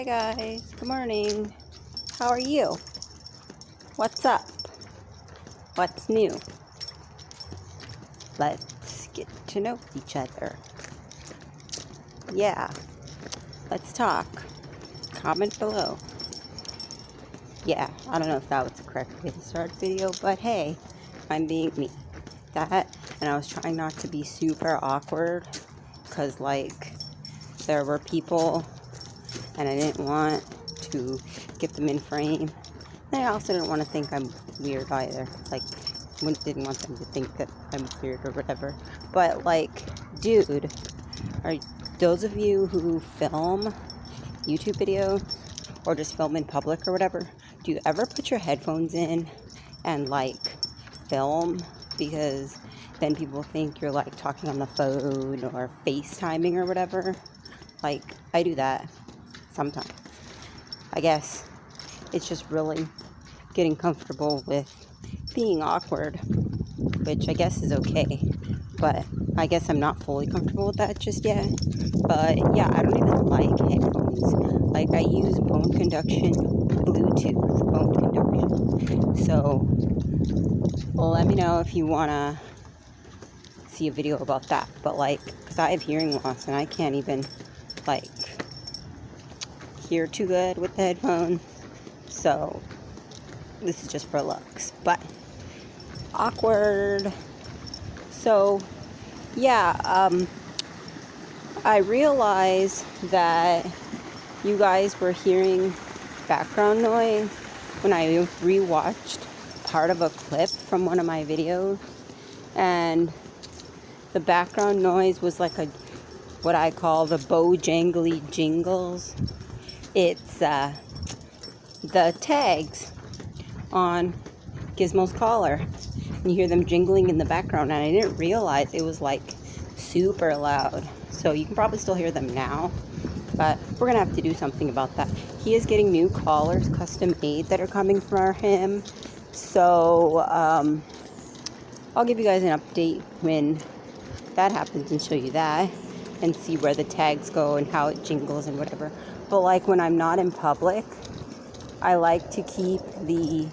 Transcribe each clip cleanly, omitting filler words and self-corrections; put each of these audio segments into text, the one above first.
Hi guys, good morning. How are you? What's up? What's new? Let's get to know each other. Yeah, let's talk. Comment below. Yeah, I don't know if that was the correct way to start the video, but hey, I'm being me. That, and I was trying not to be super awkward, because like, there were people, and I didn't want to get them in frame. And I also didn't want to think I'm weird either. Like, didn't want them to think that I'm weird or whatever. But like, dude, are those of you who film YouTube videos or just film in public or whatever, do you ever put your headphones in and like film? Because then people think you're like talking on the phone or FaceTiming or whatever. Like, I do that sometimes. I guess it's just really getting comfortable with being awkward, which I guess is okay, but I guess I'm not fully comfortable with that just yet. But yeah, I don't even like headphones. Like, I use bone conduction, Bluetooth bone conduction. So let me know if you want to see a video about that. But like, because I have hearing loss and I can't even like hear too good with the headphones, so this is just for looks. But awkward. So yeah, I realized that you guys were hearing background noise when I rewatched part of a clip from one of my videos, and the background noise was like what I call the Bojangly jingles. It's the tags on Gizmo's collar. And you hear them jingling in the background, and I didn't realize it was like super loud. So you can probably still hear them now, but we're gonna have to do something about that. He is getting new collars, custom made, that are coming for him. So I'll give you guys an update when that happens and show you that and see where the tags go and how it jingles and whatever. But like, when I'm not in public, I like to keep the...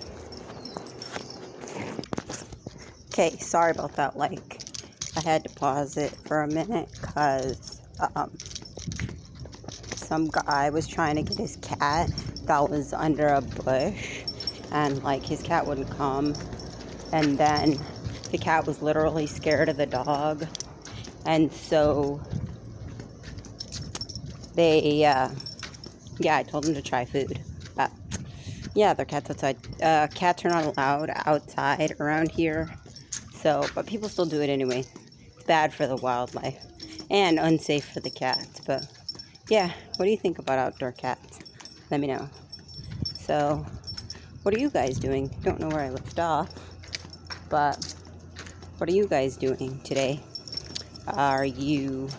Okay, sorry about that. Like, I had to pause it for a minute because some guy was trying to get his cat that was under a bush, and like, his cat wouldn't come, and then the cat was literally scared of the dog, and so they yeah, I told him to try food. But yeah, their cat's outside. Cats are not allowed outside around here. So, but people still do it anyway. It's bad for the wildlife and unsafe for the cats. But yeah, what do you think about outdoor cats? Let me know. So, what are you guys doing? Don't know where I left off, but what are you guys doing today? Are you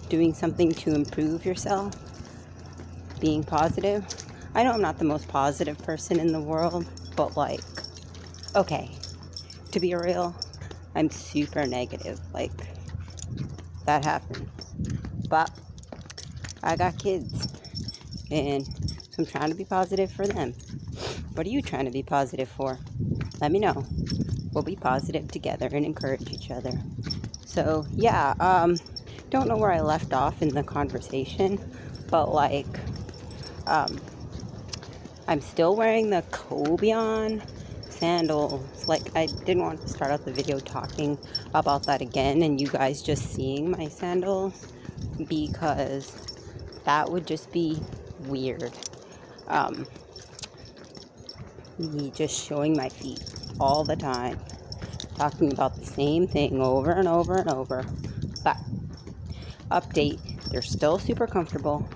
doing something to improve yourself? Being positive? I know I'm not the most positive person in the world, but like, okay, to be real, I'm super negative. Like, that happens. But I got kids, and so I'm trying to be positive for them. What are you trying to be positive for? Let me know. We'll be positive together and encourage each other. So yeah, don't know where I left off in the conversation, but like, I'm still wearing the Cobian sandals. Like, I didn't want to start out the video talking about that again and you guys just seeing my sandals, because that would just be weird. Me just showing my feet all the time, talking about the same thing over and over and over. But update, they're still super comfortable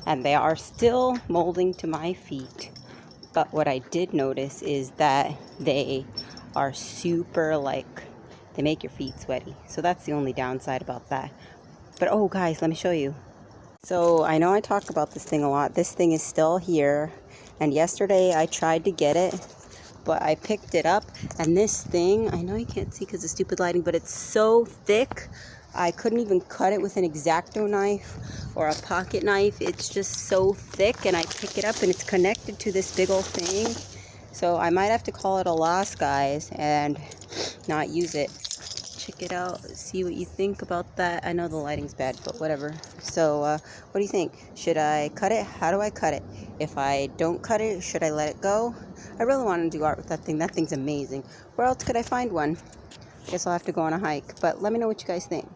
and they are still molding to my feet. But what I did notice is that they are super, like, they make your feet sweaty. So that's the only downside about that. But oh guys, let me show you. So I know I talk about this thing a lot. This thing is still here. And yesterday I tried to get it, but I picked it up. And this thing, I know you can't see because of stupid lighting, but it's so thick I couldn't even cut it with an X-Acto knife or a pocket knife. It's just so thick, and I pick it up and it's connected to this big old thing. So I might have to call it a loss, guys, and not use it. Check it out, see what you think about that. I know the lighting's bad, but whatever. So what do you think? Should I cut it? How do I cut it? If I don't cut it, should I let it go? I really want to do art with that thing. That thing's amazing. Where else could I find one? Guess I'll have to go on a hike, but let me know what you guys think.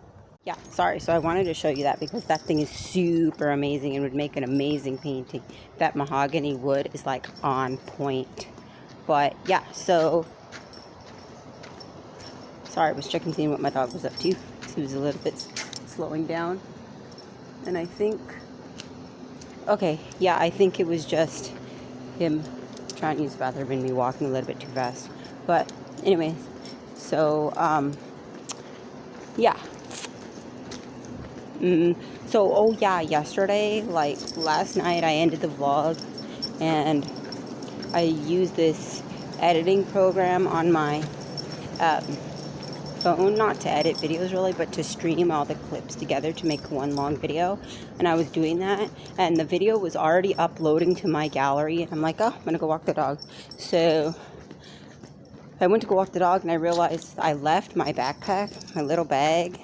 Yeah, sorry, so I wanted to show you that because that thing is super amazing and would make an amazing painting. That mahogany wood is like on point. But yeah, so sorry, I was checking seeing what my dog was up to. He was a little bit slowing down. And I think, okay, yeah, I think it was just him trying to use the bathroom and me walking a little bit too fast. But anyway, so yeah. So, oh yeah, yesterday, like last night, I ended the vlog and I used this editing program on my phone, not to edit videos really, but to stream all the clips together to make one long video. And I was doing that, and the video was already uploading to my gallery, and I'm like, oh, I'm gonna go walk the dog. So I went to go walk the dog, and I realized I left my backpack, my little bag,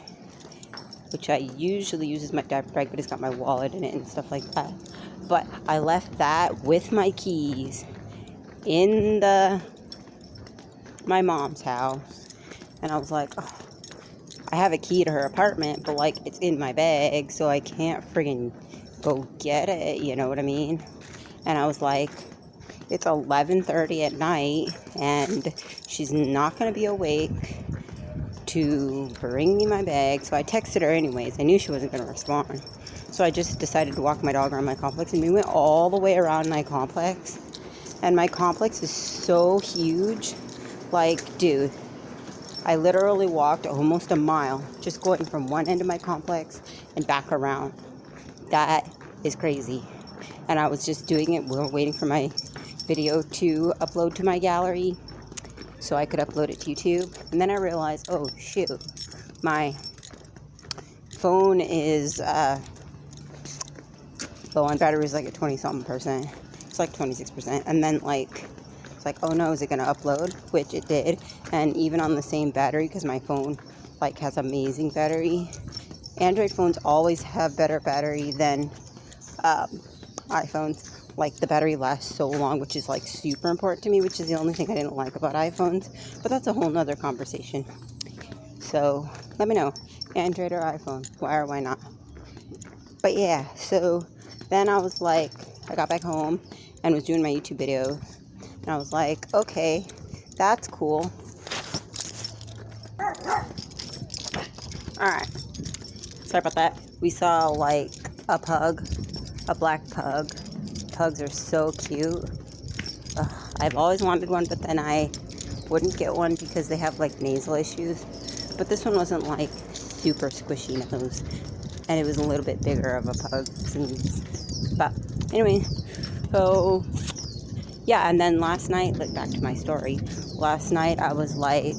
which I usually use as my diaper bag, but it's got my wallet in it and stuff like that. But I left that with my keys in my mom's house, and I was like, oh, I have a key to her apartment, but like it's in my bag, so I can't friggin' go get it, you know what I mean? And I was like, it's 11:30 at night, and she's not gonna be awake to bring me my bag. So I texted her anyways. I knew she wasn't going to respond. So I just decided to walk my dog around my complex, and we went all the way around my complex. And my complex is so huge. Like, dude, I literally walked almost a mile just going from one end of my complex and back around. That is crazy. And I was just doing it. We were waiting for my video to upload to my gallery so I could upload it to YouTube. And then I realized, oh shoot, my phone is low on battery, is like at 20-something%. It's like 26%. And then like, it's like, oh no, is it gonna upload? Which it did. And even on the same battery, because my phone like has amazing battery. Android phones always have better battery than iPhones. Like, the battery lasts so long, which is like super important to me, which is the only thing I didn't like about iPhones, but that's a whole nother conversation. So let me know, Android or iPhone, why or why not. But yeah, so then I was like, I got back home and was doing my YouTube videos, and I was like, okay, that's cool. Alright, sorry about that. We saw like a pug, a black pug. Pugs are so cute. I've always wanted one, but then I wouldn't get one because they have like nasal issues. But this one wasn't like super squishy nose, and it was a little bit bigger of a pug. But anyway, so yeah. And then last night, like back to my story. Last night I was like,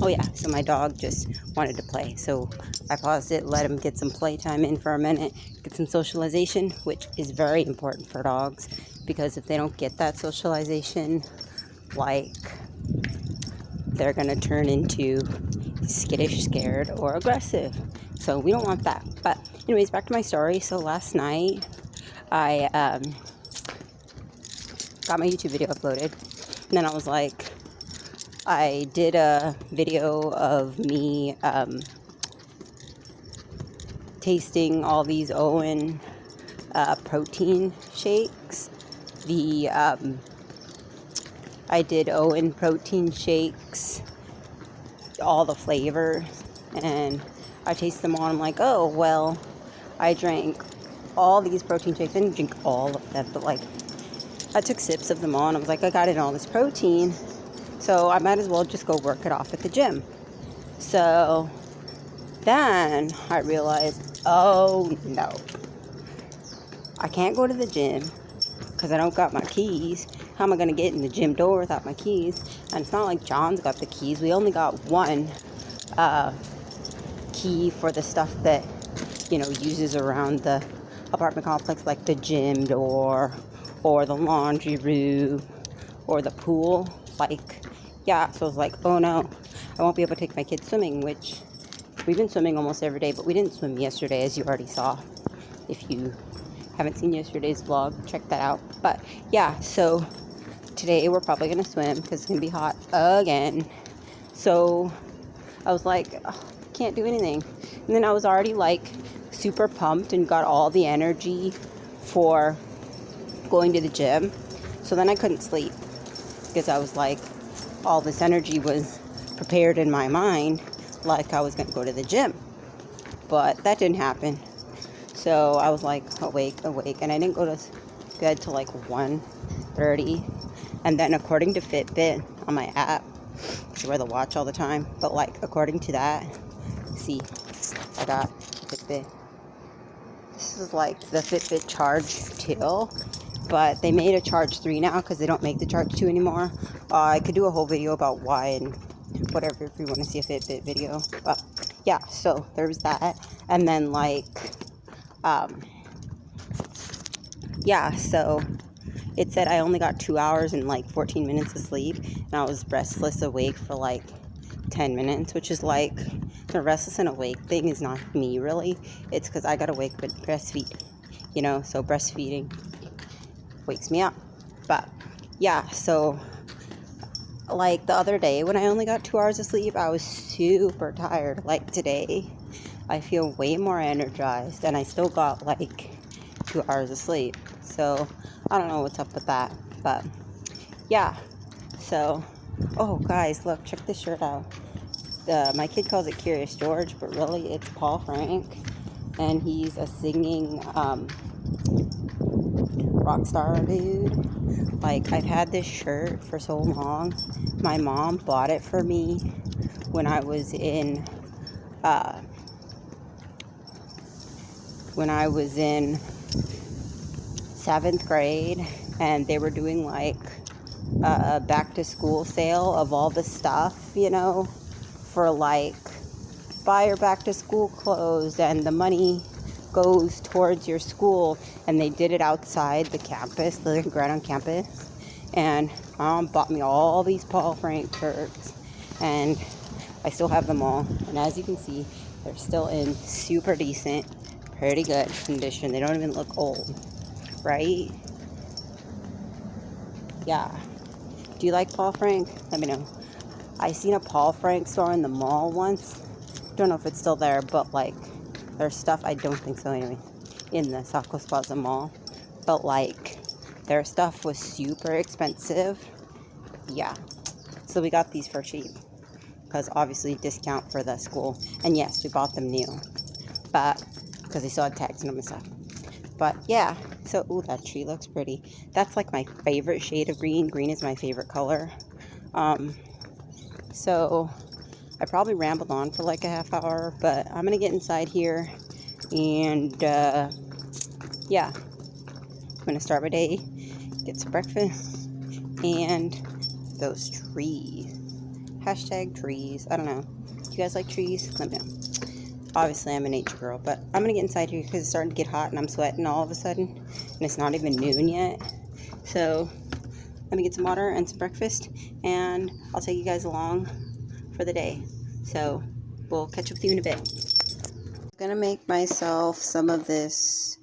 oh yeah, so my dog just wanted to play, so I paused it, let him get some playtime in for a minute, get some socialization, which is very important for dogs, because if they don't get that socialization, like, they're gonna turn into skittish, scared, or aggressive. So we don't want that. But anyways, back to my story. So last night I got my YouTube video uploaded, and then I was like, I did a video of me tasting all these Owen protein shakes. I did Owen protein shakes, all the flavors, and I tasted them all. I'm like, oh, well, I drank all these protein shakes. I didn't drink all of them, but like, I took sips of them all, and I was like, I got in all this protein, so I might as well just go work it off at the gym. So then I realized, oh no, I can't go to the gym because I don't got my keys. How am I going to get in the gym door without my keys? And it's not like John's got the keys. We only got one key for the stuff that, you know, uses around the apartment complex, like the gym door or the laundry room or the pool. Like, yeah, so I was like, oh no, I won't be able to take my kids swimming, which we've been swimming almost every day, but we didn't swim yesterday, as you already saw. If you haven't seen yesterday's vlog, check that out. But yeah, so today we're probably gonna swim because it's gonna be hot again. So I was like, oh, can't do anything. And then I was already like super pumped and got all the energy for going to the gym. So then I couldn't sleep because I was like, all this energy was prepared in my mind like I was gonna go to the gym. But that didn't happen. So I was like awake, and I didn't go to bed till like 1:30. And then according to Fitbit on my app, I wear the watch all the time, but like according to that, see, I got Fitbit. This is like the Fitbit Charge 2, but they made a Charge 3 now because they don't make the Charge 2 anymore. I could do a whole video about why and whatever if you want to see a Fitbit video. But yeah, so there's that. And then like, yeah, so it said I only got 2 hours and like 14 minutes of sleep, and I was restless awake for like 10 minutes, which is like, the restless and awake thing is not me really. It's because I got awake but breastfeed, you know, so breastfeeding wakes me up. But yeah, so like the other day when I only got 2 hours of sleep, I was super tired. Like today, I feel way more energized, and I still got like 2 hours of sleep. So I don't know what's up with that, but yeah. So, oh guys, look, check this shirt out. My kid calls it Curious George, but really it's Paul Frank, and he's a singing rock star dude. Like, I've had this shirt for so long. My mom bought it for me when I was in 7th grade, and they were doing like a back to school sale of all the stuff, you know, for like buy your back to school clothes and the money goes towards your school. And they did it outside the campus, the right on campus. And mom bought me all these Paul Frank shirts, and I still have them all. And as you can see, they're still in super decent, pretty good condition. They don't even look old, right? Yeah. Do you like Paul Frank? Let me know. I seen a Paul Frank store in the mall once. Don't know if it's still there, but like their stuff, I don't think so anyway, in the South Coast Plaza Mall. But like their stuff was super expensive. Yeah. So we got these for cheap because obviously discount for the school. And yes, we bought them new, but because they still had tags on them and stuff. But yeah, so, ooh, that tree looks pretty. That's like my favorite shade of green. Green is my favorite color. So I probably rambled on for like a half hour, but I'm gonna get inside here and yeah, I'm gonna start my day, get some breakfast, and those trees. Hashtag trees. I don't know. Do you guys like trees? Let me know. Obviously, I'm a nature girl, but I'm gonna get inside here because it's starting to get hot and I'm sweating all of a sudden, and it's not even noon yet. So let me get some water and some breakfast, and I'll take you guys along for the day. So we'll catch up with you in a bit. I'm gonna make myself some of this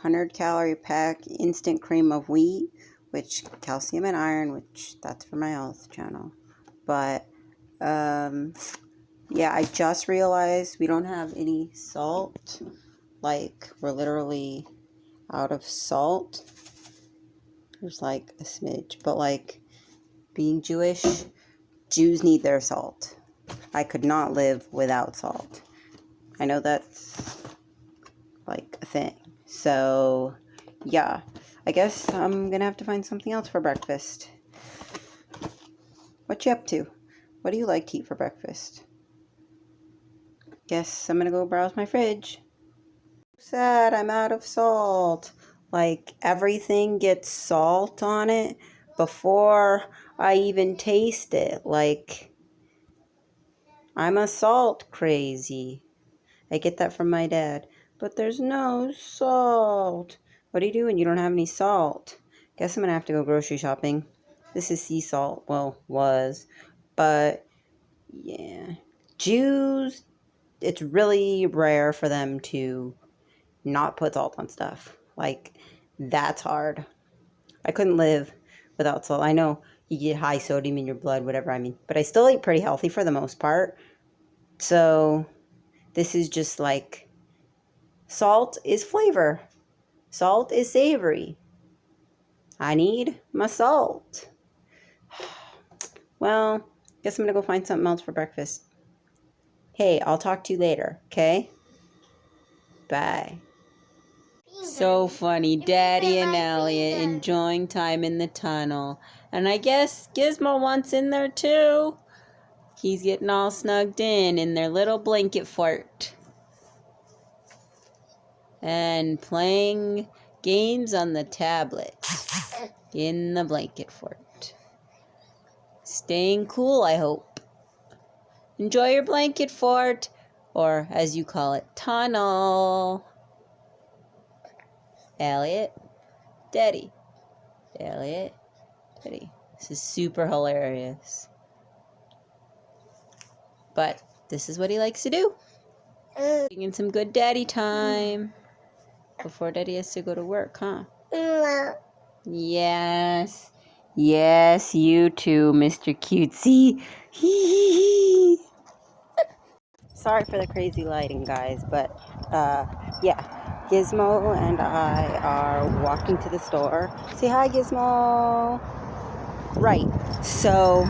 100-calorie pack instant cream of wheat, which calcium and iron, which that's for my health channel. But yeah, I just realized we don't have any salt. Like, we're literally out of salt. There's like a smidge, but like being Jewish, Jews need their salt. I could not live without salt. I know that's like a thing. So yeah, I guess I'm gonna have to find something else for breakfast. What you up to? What do you like to eat for breakfast? Guess I'm gonna go browse my fridge. Sad, I'm out of salt. Like, everything gets salt on it before I even taste it. Like, I'm a salt crazy. I get that from my dad. But there's no salt. What are you doing? You don't have any salt. Guess I'm gonna have to go grocery shopping. This is sea salt. Well, was. But, yeah. Jews, it's really rare for them to not put salt on stuff. Like, that's hard. I couldn't live without salt. I know you get high sodium in your blood, whatever I mean. But I still eat pretty healthy for the most part. So, this is just like, salt is flavor. Salt is savory. I need my salt. Well, guess I'm gonna go find something else for breakfast. Hey, I'll talk to you later, okay? Bye. So funny, Daddy and Elliot enjoying time in the tunnel. And I guess Gizmo wants in there too. He's getting all snugged in their little blanket fort. And playing games on the tablet in the blanket fort. Staying cool, I hope. Enjoy your blanket fort, or as you call it, tunnel. Elliot, Daddy, Elliot, Daddy. This is super hilarious. But this is what he likes to do. Getting some good daddy time before Daddy has to go to work, huh? Yes. Yes, you too, Mr. Cutesy. Sorry for the crazy lighting, guys, but yeah. Gizmo and I are walking to the store. Say hi, Gizmo. Right. So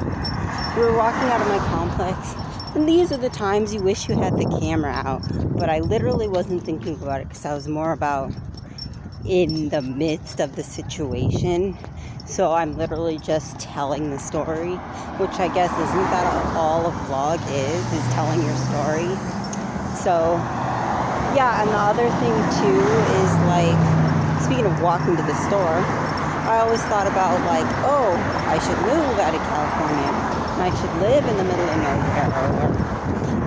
we were walking out of my complex, and these are the times you wish you had the camera out. But I literally wasn't thinking about it because I was more about in the midst of the situation. So I'm literally just telling the story, which I guess isn't that all a vlog is telling your story. So yeah, and the other thing too is like, speaking of walking to the store, I always thought about like, oh, I should move out of California. And I should live in the middle of nowhere, or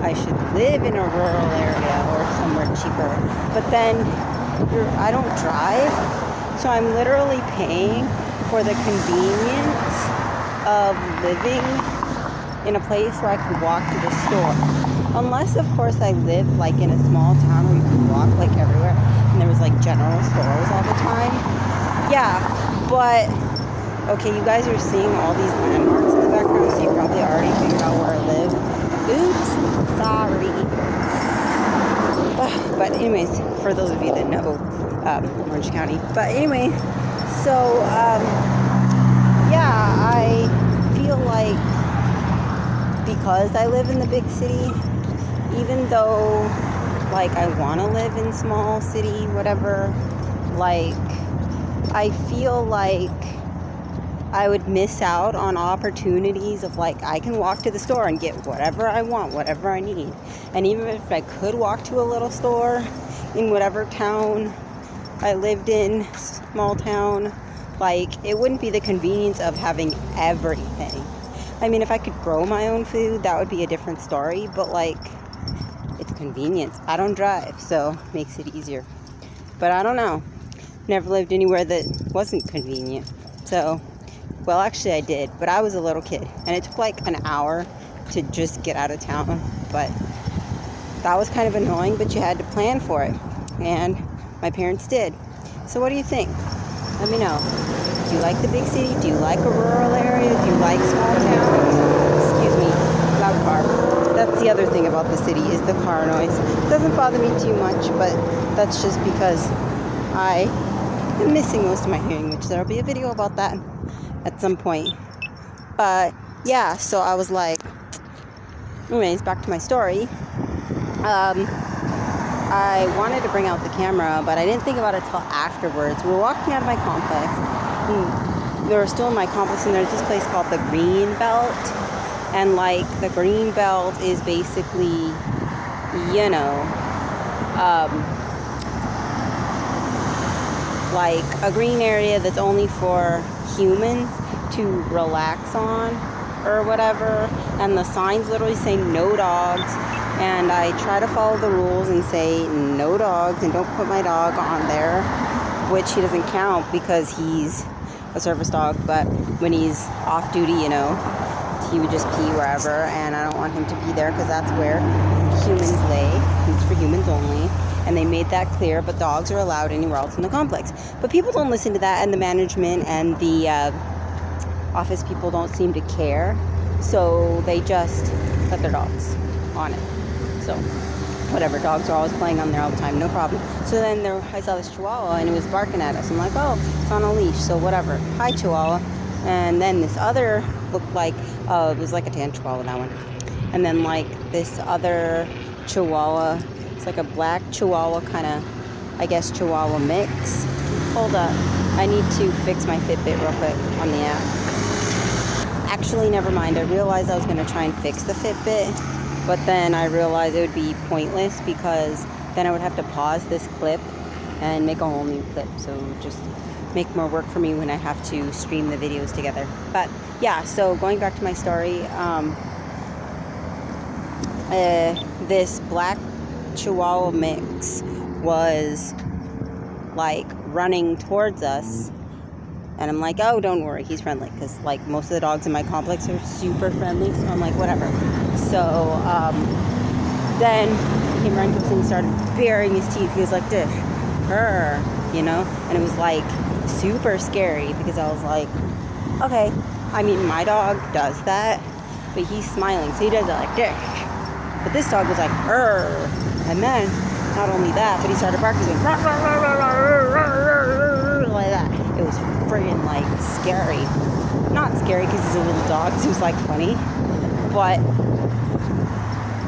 I should live in a rural area or somewhere cheaper. But then I don't drive, so I'm literally paying for the convenience of living in a place where I could walk to the store. Unless, of course, I live like in a small town where you can walk like everywhere and there was like general stores all the time. Yeah, but okay, you guys are seeing all these landmarks in the background, so you probably already figured out where I live. Oops, sorry. But anyways, for those of you that know Orange County. But anyway, so yeah, I feel like because I live in the big city, even though like I want to live in small city, whatever, like I feel like I would miss out on opportunities of like, I can walk to the store and get whatever I want, whatever I need. And even if I could walk to a little store in whatever town I lived in, small town, like it wouldn't be the convenience of having everything. I mean, if I could grow my own food, that would be a different story, but like, it's convenience. I don't drive, so it makes it easier. But I don't know. Never lived anywhere that wasn't convenient. So, well, actually I did, but I was a little kid, and it took like an hour to just get out of town. But that was kind of annoying, but you had to plan for it, and my parents did. So what do you think? Let me know. Do you like the big city? Do you like a rural area? Do you like small towns? Excuse me, loud car. That's the other thing about the city, is the car noise. It doesn't bother me too much, but that's just because I am missing most of my hearing, which there'll be a video about that at some point. But yeah, so I was like, anyways, back to my story. I wanted to bring out the camera, but I didn't think about it till afterwards. We were walking out of my complex, and we were still in my complex, and there's this place called the Green Belt. And like, the Green Belt is basically, you know, like a green area that's only for humans to relax on or whatever. And the signs literally say no dogs And I try to follow the rules and say no dogs and don't put my dog on there, which he doesn't count because he's a service dog. But when he's off duty, you know, he would just pee wherever, and I don't want him to be there because that's where humans lay. It's for humans only. And they made that clear, but dogs are allowed anywhere else in the complex. But people don't listen to that, and the management and the office people don't seem to care. So they just let their dogs on it. So whatever, dogs are always playing on there all the time, no problem. So then I saw this Chihuahua, and it was barking at us. I'm like, oh, it's on a leash, so whatever. Hi, Chihuahua. And then this other looked like, it was like a tan Chihuahua, that one. And then like this other Chihuahua, it's like a black Chihuahua kind of, I guess, Chihuahua mix. Hold up, I need to fix my Fitbit real quick on the app. Actually, never mind. I realized I was going to try and fix the Fitbit, but then I realized it would be pointless because then I would have to pause this clip and make a whole new clip. So just make more work for me when I have to stream the videos together. But yeah, so going back to my story, this black Chihuahua mix was like running towards us, and I'm like, oh, don't worry, he's friendly, because like most of the dogs in my complex are super friendly, so I'm like, whatever. So then he came running to us and he started baring his teeth. He was like, dish, her, you know, and it was like super scary because I was like, okay, I mean, my dog does that, but he's smiling, so he does it like dish. But this dog was like, and then not only that, but he started barking like that. It was friggin' like scary. Not scary because he's a little dog, so it was like funny. But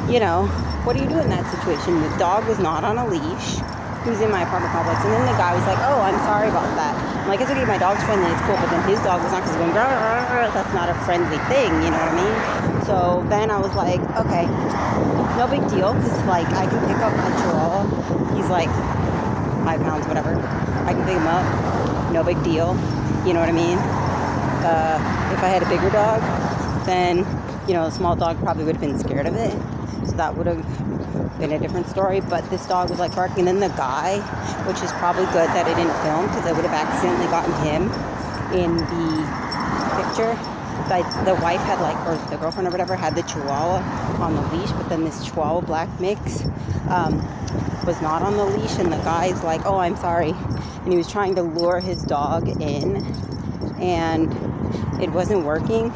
you know, what do you do in that situation? The dog was not on a leash. He was in my apartment complex, and then the guy was like, oh, I'm sorry about that. I'm like, it's okay, my dog's friendly, it's cool, but then his dog was not, because he's going, that's not a friendly thing, you know what I mean? So then I was like, okay, no big deal, because like I can pick up my Chihuahua. He's like 5 pounds, whatever. I can pick him up, no big deal, you know what I mean? If I had a bigger dog, then, you know, a small dog probably would have been scared of it. So that would have been a different story. But this dog was like barking. And then the guy, which is probably good that I didn't film because I would have accidentally gotten him in the picture. The wife had like, or the girlfriend or whatever, had the Chihuahua on the leash. But then this Chihuahua black mix was not on the leash. And the guy's like, oh, I'm sorry. And he was trying to lure his dog in. And it wasn't working,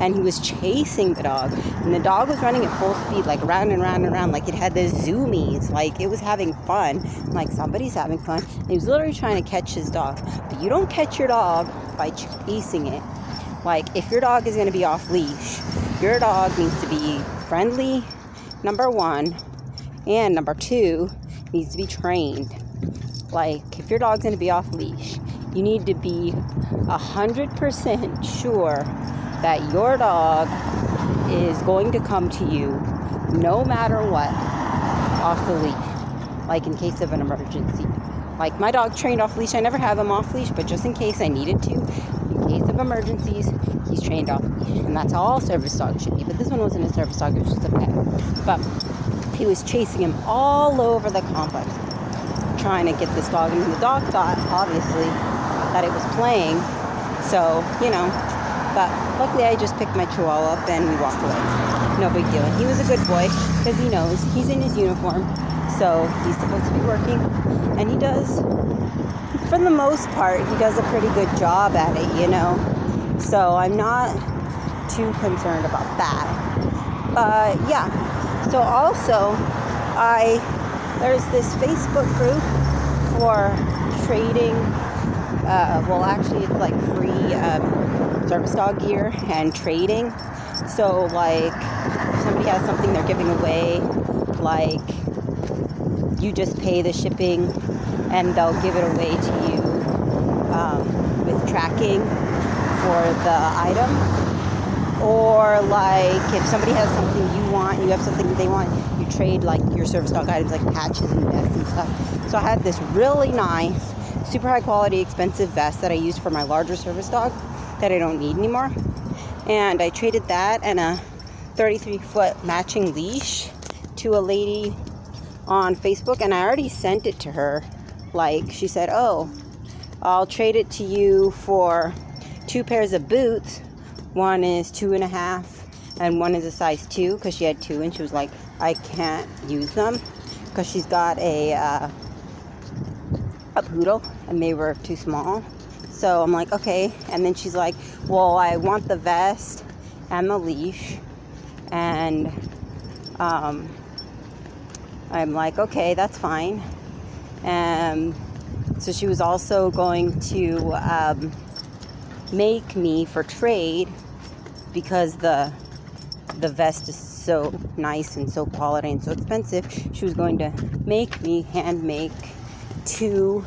and he was chasing the dog, and the dog was running at full speed, like round and round and round, like it had the zoomies, like it was having fun, like somebody's having fun, and he was literally trying to catch his dog. But you don't catch your dog by chasing it. Like, if your dog is going to be off leash, your dog needs to be friendly, number one, and number two, needs to be trained. Like, if your dog's going to be off leash, you need to be 100% sure that your dog is going to come to you no matter what off the leash, like in case of an emergency. Like, my dog trained off leash. I never have him off leash, but just in case I needed to, in case of emergencies, he's trained off leash. And that's how all service dogs should be. But this one wasn't a service dog, it was just a pet. But he was chasing him all over the complex, trying to get this dog. And the dog thought, obviously, that it was playing, so, you know, but luckily I just picked my Chihuahua up and we walked away. No big deal. And he was a good boy because he knows he's in his uniform, so he's supposed to be working, and he does, for the most part, he does a pretty good job at it, you know, so I'm not too concerned about that. But yeah, so also there's this Facebook group for trading. Well, actually, it's like free service dog gear and trading. So, like, if somebody has something they're giving away, like, you just pay the shipping and they'll give it away to you with tracking for the item. Or, like, if somebody has something you want, you have something they want, you trade, like, your service dog items, like patches and vests and stuff. So I had this really nice, super high quality, expensive vest that I used for my larger service dog that I don't need anymore. And I traded that and a 33-foot matching leash to a lady on Facebook, and I already sent it to her. Like, she said, oh, I'll trade it to you for 2 pairs of boots. One is 2.5 and one is a size 2, because she had 2, and she was like, I can't use them because she's got a poodle and they were too small. So I'm like, okay. And then she's like, well, I want the vest and the leash. And I'm like, okay, that's fine. And so she was also going to make me for trade, because the vest is so nice and so quality and so expensive. She was going to make me hand make 2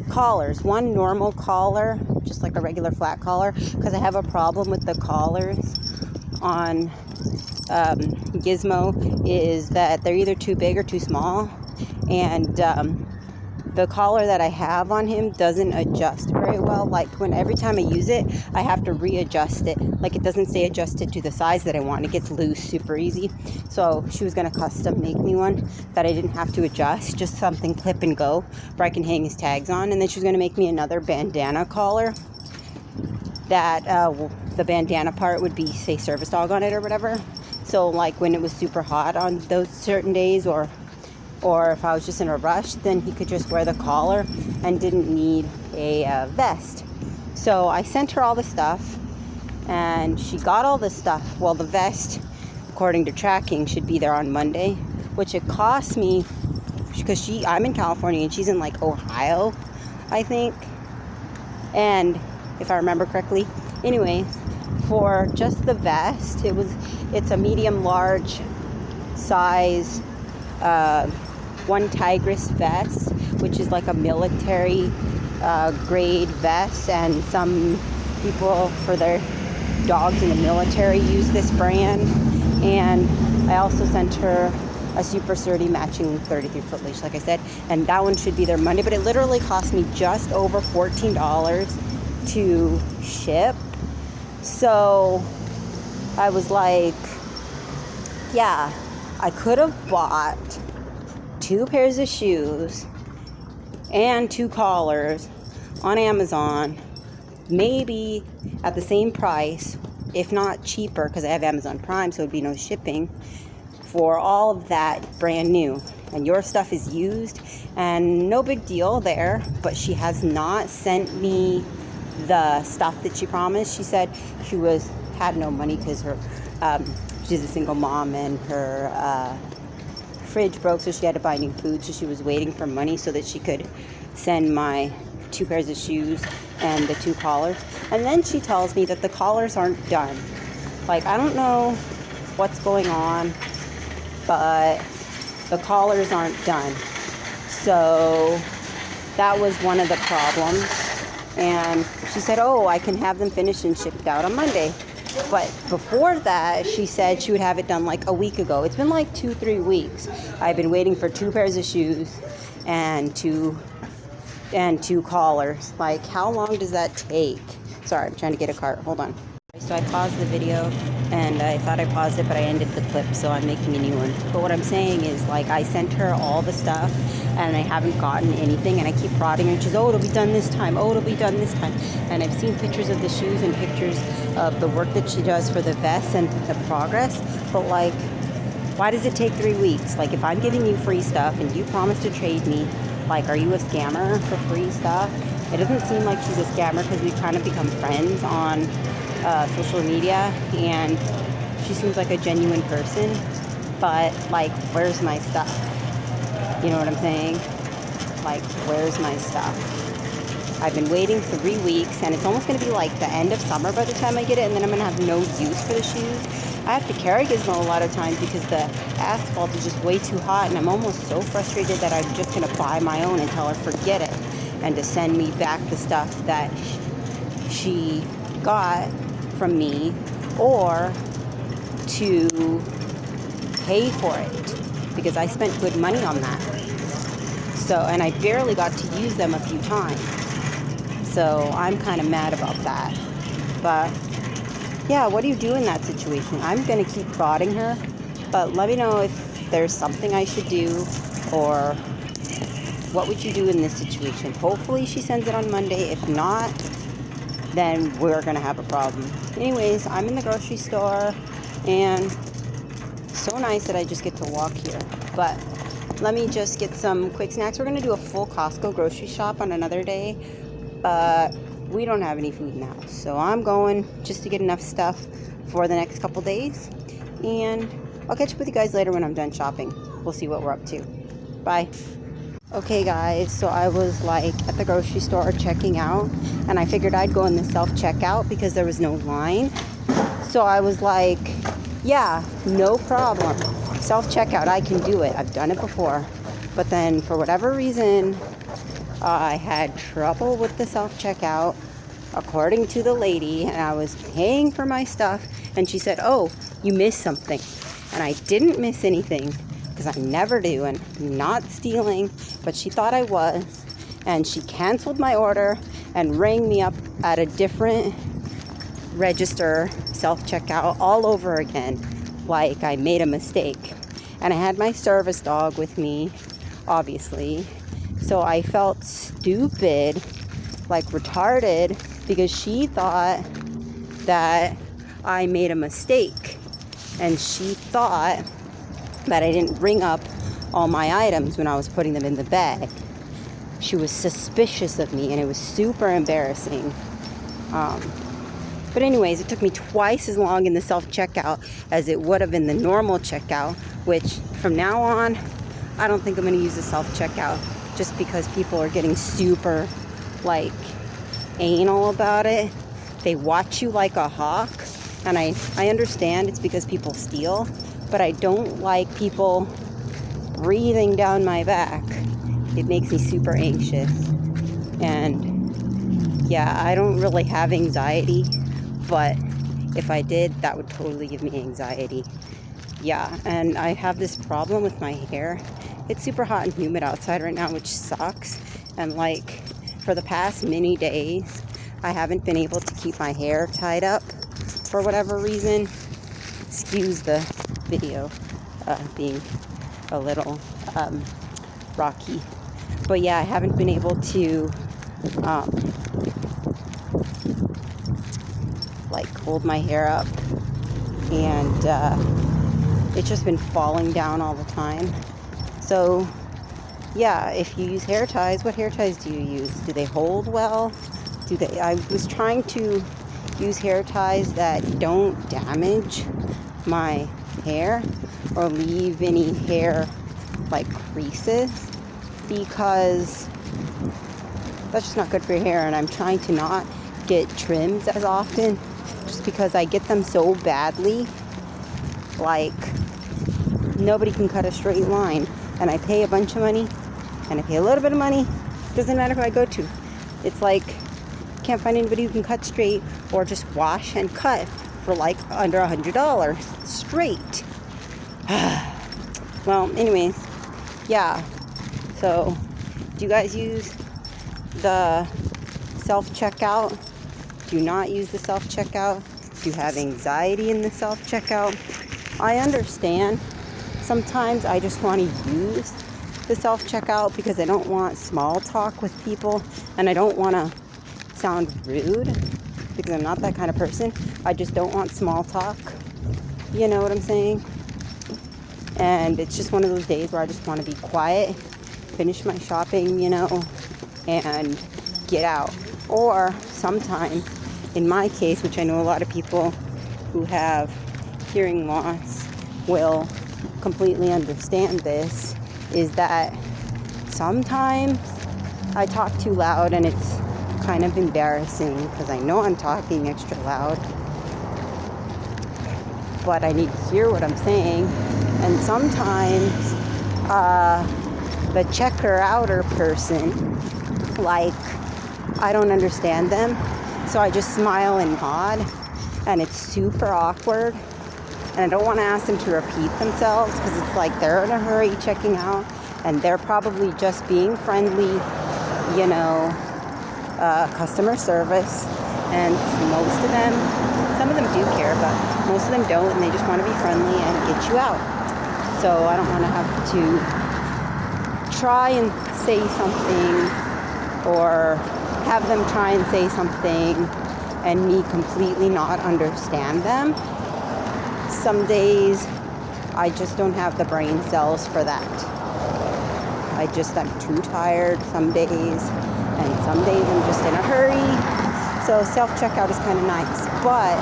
collars. One normal collar, just like a regular flat collar, because I have a problem with the collars on Gizmo, is that they're either too big or too small, and the collar that I have on him doesn't adjust very well. Like, every time I use it, I have to readjust it. Like, it doesn't stay adjusted to the size that I want. It gets loose super easy. So she was going to custom make me one that I didn't have to adjust, just something clip and go where I can hang his tags on. And then she was going to make me another bandana collar that the bandana part would be, say, service dog on it or whatever. So, like, when it was super hot on those certain days, or if I was just in a rush, then he could just wear the collar and didn't need a vest. So I sent her all the stuff, and she got all the stuff. Well, the vest, according to tracking, should be there on Monday, which it cost me, because I'm in California and she's in, like, Ohio, I think. And if I remember correctly, anyway, for just the vest, it's a medium large size, one tigress vest, which is like a military grade vest, and some people for their dogs in the military use this brand. And I also sent her a super sturdy matching 33-foot leash, like I said, and that one should be there Monday. But it literally cost me just over $14 to ship. So I was like, yeah, I could have bought 2 pairs of shoes and 2 collars on Amazon, maybe at the same price, if not cheaper, because I have Amazon Prime, so it'd be no shipping, for all of that brand new. And your stuff is used, and no big deal there. But she has not sent me the stuff that she promised. She said she had no money because her she's a single mom, and her fridge broke, so she had to buy new food. So she was waiting for money so that she could send my 2 pairs of shoes and the 2 collars. And then she tells me that the collars aren't done. Like, I don't know what's going on, but the collars aren't done. So that was one of the problems. And she said, oh, I can have them finished and shipped out on Monday. But before that, she said she would have it done like a week ago. It's been like 2-3 weeks. I've been waiting for 2 pairs of shoes and two collars. Like, how long does that take? Sorry, I'm trying to get a cart. Hold on. So I paused the video, and I thought I paused it, but I ended the clip, so I'm making a new one. But what I'm saying is, like, I sent her all the stuff, and I haven't gotten anything, and I keep prodding her, and she's, oh, it'll be done this time, oh, it'll be done this time. And I've seen pictures of the shoes and pictures of the work that she does for the vests and the progress, but, like, why does it take 3 weeks? Like, if I'm giving you free stuff, and you promise to trade me, like, are you a scammer for free stuff? It doesn't seem like she's a scammer, because we've kind of become friends on social media, and she seems like a genuine person. But, like, where's my stuff? You know what I'm saying? Like, where's my stuff? I've been waiting 3 weeks, and it's almost going to be like the end of summer by the time I get it, and then I'm going to have no use for the shoes. I have to carry Gizmo a lot of times because the asphalt is just way too hot, and I'm almost so frustrated that I'm just going to buy my own and tell her forget it, and to send me back the stuff that she got from me, or to pay for it, because I spent good money on that. So, and I barely got to use them a few times. So I'm kind of mad about that. But yeah, what do you do in that situation? I'm going to keep prodding her, but let me know if there's something I should do, or what would you do in this situation? Hopefully she sends it on Monday. If not, then we're gonna have a problem. Anyways, I'm in the grocery store, and so nice that I just get to walk here. But let me just get some quick snacks. We're gonna do a full Costco grocery shop on another day, but we don't have any food in the house, so I'm going just to get enough stuff for the next couple days, and I'll catch up with you guys later when I'm done shopping. We'll see what we're up to. Bye. Okay guys, so I was like at the grocery store checking out, and I figured I'd go in the self-checkout because there was no line. So I was like, yeah, no problem. Self-checkout, I can do it. I've done it before. But then for whatever reason, I had trouble with the self-checkout, according to the lady, and I was paying for my stuff, and she said, oh, you missed something. And I didn't miss anything, because I never do, and I'm not stealing, but she thought I was, and she canceled my order and rang me up at a different register, self-checkout, all over again, like I made a mistake. And I had my service dog with me, obviously, so I felt stupid, like retarded, because she thought that I made a mistake, and she thought that I didn't ring up all my items when I was putting them in the bag. She was suspicious of me, and it was super embarrassing. But anyways, it took me twice as long in the self-checkout as it would have in the normal checkout, which from now on, I don't think I'm going to use the self-checkout, just because people are getting super, like, anal about it. They watch you like a hawk, and I understand it's because people steal, but I don't like people breathing down my back. It makes me super anxious. And yeah, I don't really have anxiety, but if I did, that would totally give me anxiety. Yeah, and I have this problem with my hair. It's super hot and humid outside right now, which sucks. And like for the past many days, I haven't been able to keep my hair tied up for whatever reason. Excuse the video being a little rocky. But yeah, I haven't been able to like hold my hair up, and it's just been falling down all the time. So yeah, if you use hair ties, what hair ties do you use? Do they hold well? I was trying to use hair ties that don't damage my hair or leave any hair like creases, because that's just not good for your hair. And I'm trying to not get trims as often, just because I get them so badly. Like, nobody can cut a straight line, and I pay a bunch of money, and I pay a little bit of money. Doesn't matter who I go to. It's like, can't find anybody who can cut straight or just wash and cut for like under $100 straight. Well, anyways, yeah. So, do you guys use the self-checkout? Do you not use the self-checkout? Do you have anxiety in the self-checkout? I understand. Sometimes I just want to use the self-checkout because I don't want small talk with people, and I don't want to sound rude because I'm not that kind of person. I just don't want small talk. You know what I'm saying? And it's just one of those days where I just want to be quiet, finish my shopping, you know, and get out. Or sometimes, in my case, which I know a lot of people who have hearing loss will completely understand this, is that sometimes I talk too loud, and it's kind of embarrassing because I know I'm talking extra loud, but I need to hear what I'm saying. And sometimes the checker-outer person, like, I don't understand them, so I just smile and nod, and it's super awkward, and I don't want to ask them to repeat themselves because it's like they're in a hurry checking out, and they're probably just being friendly, you know, customer service. And most of them, some of them do care, but most of them don't, and they just want to be friendly and get you out. so I don't want to have to try and say something or have them try and say something and me completely not understand them. Some days I just don't have the brain cells for that. I'm too tired some days, and some days I'm just in a hurry. So self-checkout is kind of nice, but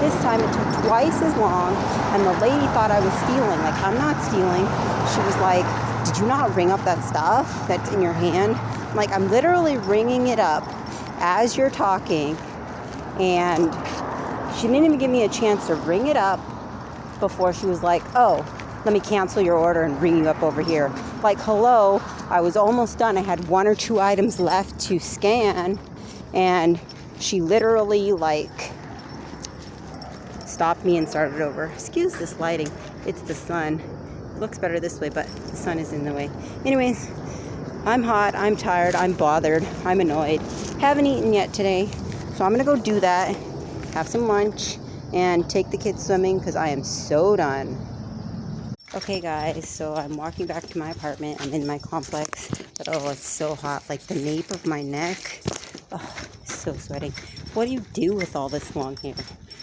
this time it took twice as long, and the lady thought I was stealing. Like, I'm not stealing. She was like, did you not ring up that stuff that's in your hand? Like, I'm literally ringing it up as you're talking, and she didn't even give me a chance to ring it up before she was like, oh, let me cancel your order and ring you up over here. Like, hello, I was almost done. I had 1 or 2 items left to scan, and she literally, like, stopped me and started over. Excuse this lighting. It's the sun. It looks better this way, but the sun is in the way. Anyways, I'm hot. I'm tired. I'm bothered. I'm annoyed. Haven't eaten yet today, so I'm going to go do that, have some lunch, and take the kids swimming because I am so done. Okay guys, so I'm walking back to my apartment. I'm in my complex, but oh, it's so hot. Like, the nape of my neck, oh, it's so sweating. What do you do with all this long hair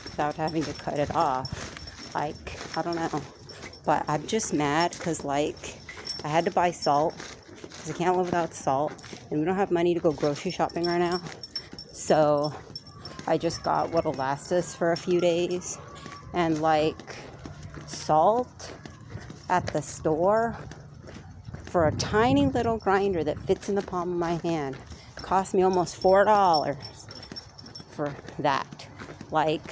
without having to cut it off? Like, I don't know. But I'm just mad because, like, I had to buy salt because I can't live without salt, and we don't have money to go grocery shopping right now. So I just got what'll last us for a few days, and, like, salt at the store for a tiny little grinder that fits in the palm of my hand cost me almost $4 for that. Like,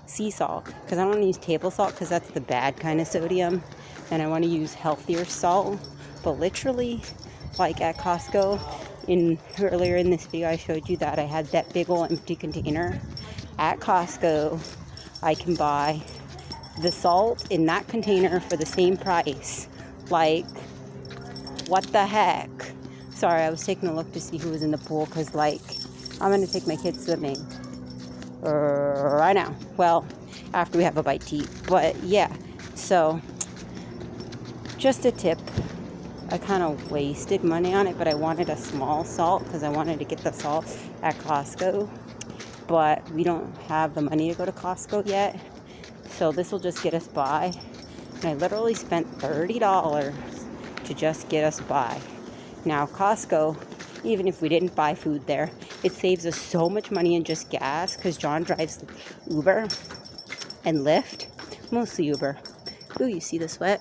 sea salt, because I don't want to use table salt because that's the bad kind of sodium, and I want to use healthier salt. But literally, like, at Costco, earlier in this video I showed you that I had that big old empty container. At Costco, I can buy the salt in that container for the same price. Like, what the heck? Sorry, I was taking a look to see who was in the pool because, like, I'm going to take my kids swimming right now. Well, after we have a bite to eat. But yeah, so just a tip. I kind of wasted money on it, but I wanted a small salt because I wanted to get the salt at Costco. But we don't have the money to go to Costco yet. So this will just get us by. And I literally spent $30 to just get us by. Now, Costco, even if we didn't buy food there, it saves us so much money in just gas because John drives Uber and Lyft. Mostly Uber. Ooh, you see the sweat?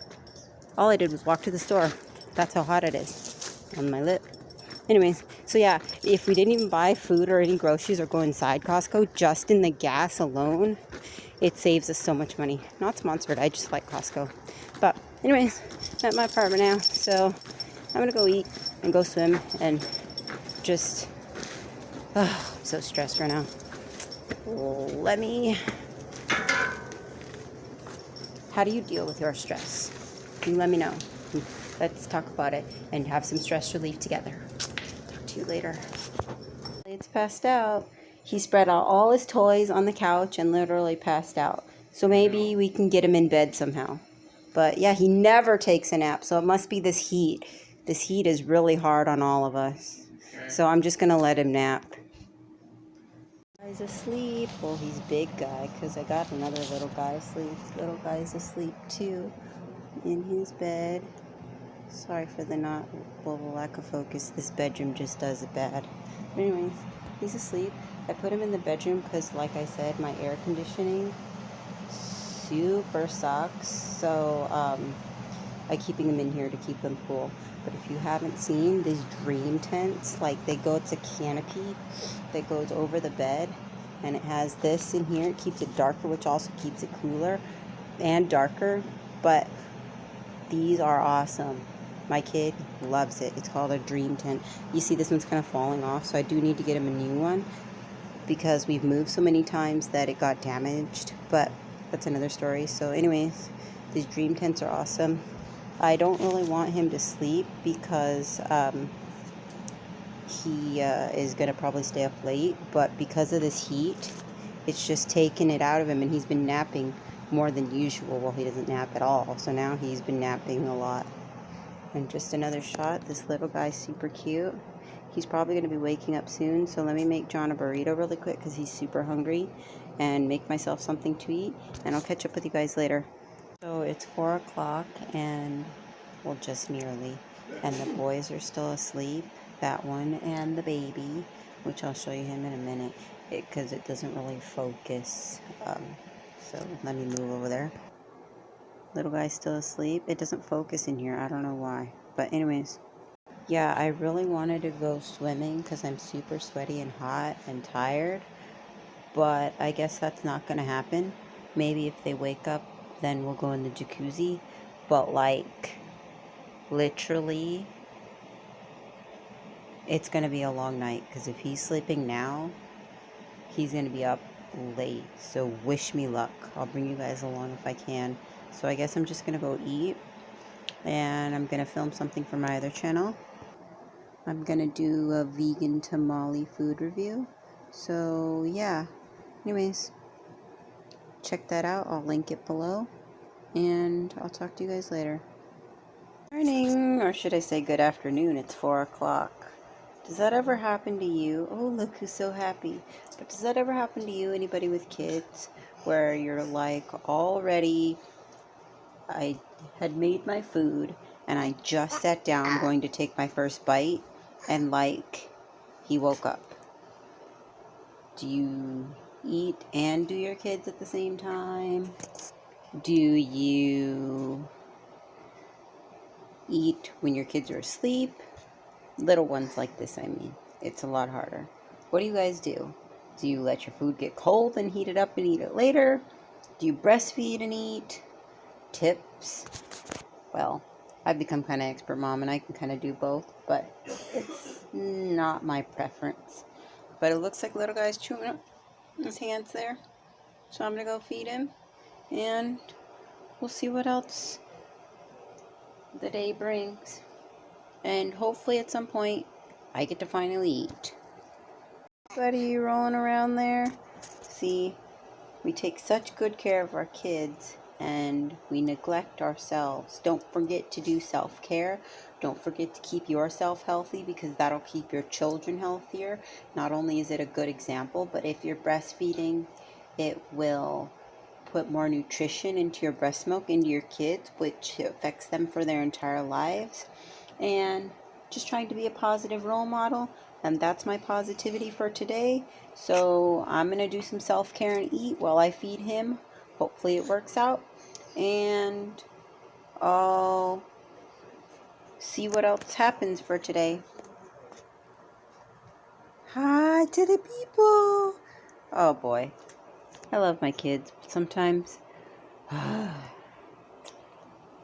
All I did was walk to the store. That's how hot it is on my lip. Anyways, so yeah, if we didn't even buy food or any groceries or go inside Costco, just in the gas alone, it saves us so much money. Not sponsored, I just like Costco. But anyways, I'm at my apartment now, so I'm gonna go eat and go swim and just, I'm so stressed right now. How do you deal with your stress? You let me know. Let's talk about it and have some stress relief together. Talk to you later. It's passed out. He spread out all his toys on the couch and literally passed out. So maybe we can get him in bed somehow. But yeah, he never takes a nap, so it must be this heat. This heat is really hard on all of us. So I'm just going to let him nap. Guy's asleep. Well, he's big guy because I got another little guy asleep. Little guy's asleep too in his bed. Sorry for the lack of focus. This bedroom just does it bad. But anyways, he's asleep. I put him in the bedroom because, like I said, my air conditioning super sucks. So I'm keeping him in here to keep them cool. But if you haven't seen these dream tents, like it's a canopy that goes over the bed, and it has this in here. It keeps it darker, which also keeps it cooler and darker. But these are awesome. My kid loves it. It's called a dream tent. You see this one's kind of falling off, so I do need to get him a new one because we've moved so many times that it got damaged. But that's another story. So anyways, these dream tents are awesome. I don't really want him to sleep because he is going to probably stay up late. But because of this heat, it's just taking it out of him, and he's been napping more than usual. Well, he doesn't nap at all, so now he's been napping a lot. And just another shot. This little guy's super cute. He's probably going to be waking up soon, so let me make John a burrito really quick because he's super hungry, and make myself something to eat, and I'll catch up with you guys later. So it's 4 o'clock, and, well, just nearly, and the boys are still asleep, that one and the baby, which I'll show you him in a minute because it doesn't really focus. So let me move over there. Little guy's still asleep. It doesn't focus in here. I don't know why. But anyways, yeah, I really wanted to go swimming because I'm super sweaty and hot and tired. But I guess that's not going to happen. Maybe if they wake up, then we'll go in the jacuzzi. But like, literally, it's going to be a long night because if he's sleeping now, he's going to be up late. So wish me luck. I'll bring you guys along if I can. So I guess I'm just going to go eat. And I'm going to film something for my other channel. I'm going to do a vegan tamale food review. So yeah. Anyways, check that out. I'll link it below. And I'll talk to you guys later. Morning, or should I say good afternoon. It's 4 o'clock. Does that ever happen to you? Oh, look who's so happy. But does that ever happen to you, anybody with kids, where you're like, already, I had made my food, and I just sat down going to take my first bite, and like, he woke up. Do you eat and do your kids at the same time? Do you eat when your kids are asleep? Little ones like this, I mean. It's a lot harder. What do you guys do? Do you let your food get cold and heat it up and eat it later? Do you breastfeed and eat? Tips? Well, I've become kind of expert mom and I can kind of do both, but it's not my preference. But it looks like little guy's chewing up his hands there. So I'm going to go feed him and we'll see what else the day brings. And hopefully at some point I get to finally eat. Buddy, rolling around there? See, we take such good care of our kids and we neglect ourselves. Don't forget to do self-care. Don't forget to keep yourself healthy because that'll keep your children healthier. Not only is it a good example, but if you're breastfeeding, it will put more nutrition into your breast milk into your kids, which affects them for their entire lives. And just trying to be a positive role model, and that's my positivity for today. So I'm gonna do some self-care and eat while I feed him. Hopefully it works out, and I'll see what else happens for today. Hi to the people. Oh boy, I love my kids, but sometimes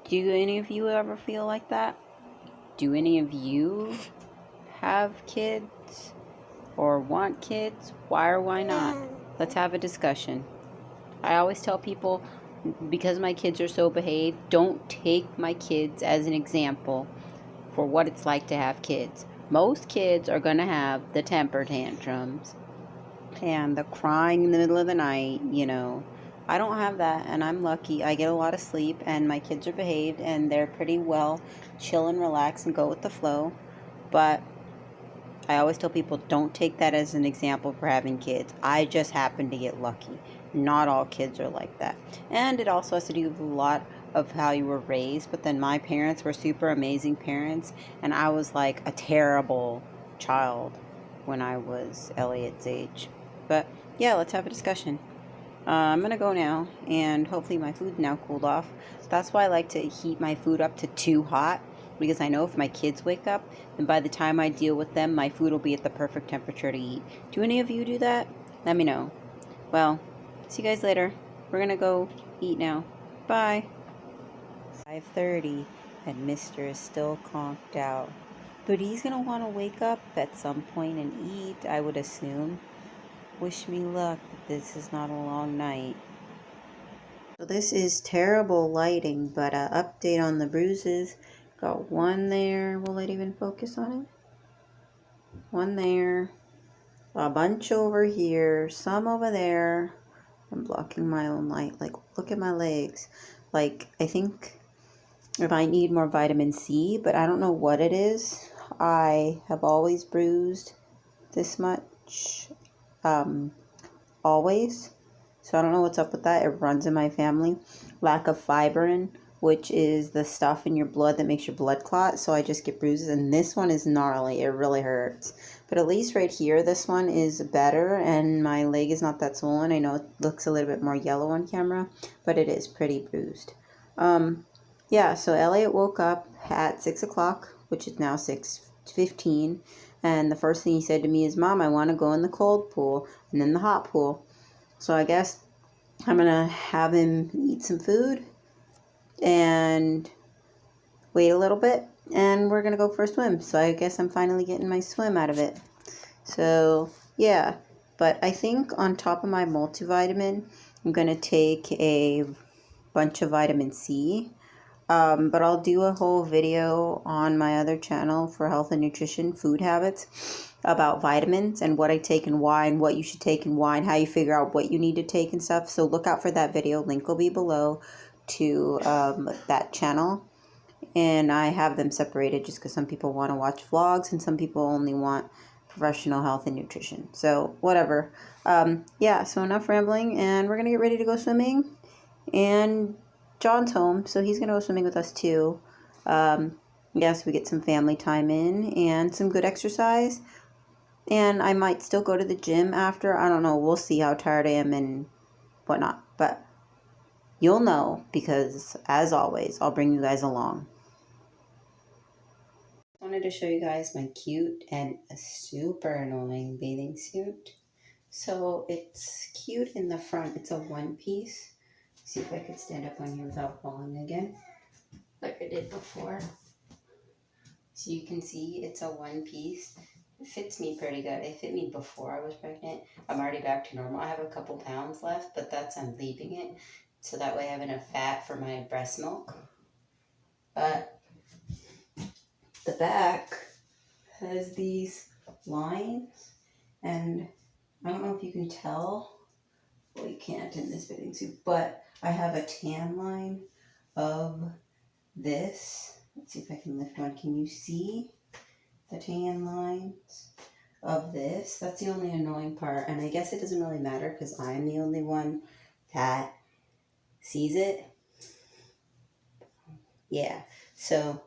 do any of you ever feel like that? Do any of you have kids or want kids? Why or why not? Let's have a discussion. I always tell people, because my kids are so behaved, don't take my kids as an example for what it's like to have kids. Most kids are going to have the temper tantrums and the crying in the middle of the night, you know. I don't have that, and I'm lucky. I get a lot of sleep, and my kids are behaved, and they're pretty well chill and relax and go with the flow. But I always tell people, don't take that as an example for having kids. I just happen to get lucky. Not all kids are like that. And it also has to do with a lot of how you were raised. But then my parents were super amazing parents, and I was like a terrible child when I was Elliot's age. But yeah, let's have a discussion. I'm gonna go now, and hopefully my food's now cooled off. That's why I like to heat my food up to too hot, because I know if my kids wake up, then by the time I deal with them, my food will be at the perfect temperature to eat. Do any of you do that? Let me know. Well, see you guys later. We're gonna go eat now. Bye. 5:30, and Mr. is still conked out. But he's gonna want to wake up at some point and eat, I would assume. Wish me luck. This is not a long night. So this is terrible lighting, but update on the bruises. Got one there. Will it even focus on it? One there. A bunch over here. Some over there. I'm blocking my own light. Like, look at my legs. Like, I think if I need more vitamin C, but I don't know what it is. I have always bruised this much, always. So I don't know what's up with that. It runs in my family. Lack of fibrin, which is the stuff in your blood that makes your blood clot. So I just get bruises. And this one is gnarly. It really hurts. But at least right here, this one is better. And my leg is not that swollen. I know it looks a little bit more yellow on camera, but it is pretty bruised. Yeah, so Elliot woke up at 6 o'clock, which is now 6:15. And the first thing he said to me is, Mom, I want to go in the cold pool and then the hot pool. So I guess I'm going to have him eat some food and wait a little bit. And we're going to go for a swim. So I guess I'm finally getting my swim out of it. So, yeah. But I think on top of my multivitamin, I'm going to take a bunch of vitamin C. But I'll do a whole video on my other channel for health and nutrition, food habits, about vitamins and what I take and why, and what you should take and why, and how you figure out what you need to take and stuff. So look out for that video. Link will be below to that channel. And I have them separated just because some people want to watch vlogs and some people only want professional health and nutrition. So whatever. Yeah, so enough rambling, and we're going to get ready to go swimming. And John's home, so he's going to go swimming with us too. Yes, we get some family time in and some good exercise. And I might still go to the gym after. I don't know. We'll see how tired I am and whatnot. But you'll know because, as always, I'll bring you guys along. I wanted to show you guys my cute and super annoying bathing suit. So it's cute in the front. It's a one piece. See if I could stand up on here without falling again, like I did before. So you can see it's a one piece. It fits me pretty good. It fit me before I was pregnant. I'm already back to normal. I have a couple pounds left, but I'm leaving it. So that way I have enough fat for my breast milk. But the back has these lines, and I don't know if you can tell. Well, you can't in this bathing suit, but I have a tan line of this. Let's see if I can lift one. Can you see the tan lines of this? That's the only annoying part, and I guess it doesn't really matter because I'm the only one that sees it. Yeah, so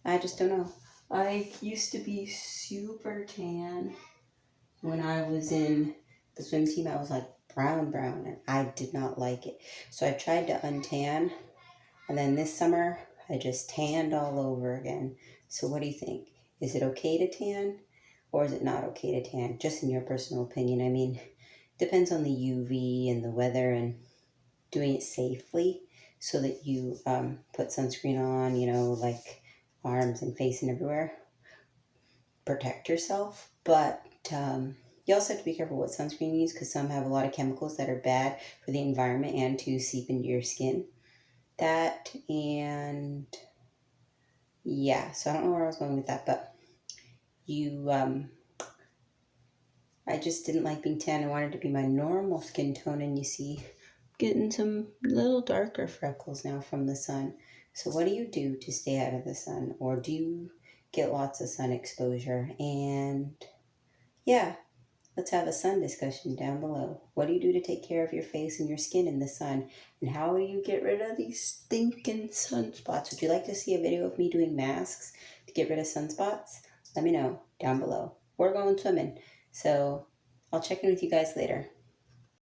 I just don't know. I used to be super tan when I was in the swim team. I was like brown, and I did not like it. So I tried to untan, and then this summer I just tanned all over again. So what do you think? Is it okay to tan, or is it not okay to tan? Just in your personal opinion. I mean, depends on the UV and the weather and doing it safely so that you put sunscreen on, like arms and face and everywhere. Protect yourself, but you also have to be careful what sunscreen you use because some have a lot of chemicals that are bad for the environment and to seep into your skin. That, and yeah, so I don't know where I was going with that, but I just didn't like being tan. I wanted to be my normal skin tone, and you see, getting some little darker freckles now from the sun. So what do you do to stay out of the sun, or do you get lots of sun exposure? And yeah, let's have a sun discussion down below. What do you do to take care of your face and your skin in the sun? And how do you get rid of these stinking sunspots? Would you like to see a video of me doing masks to get rid of sunspots? Let me know down below. We're going swimming, so I'll check in with you guys later.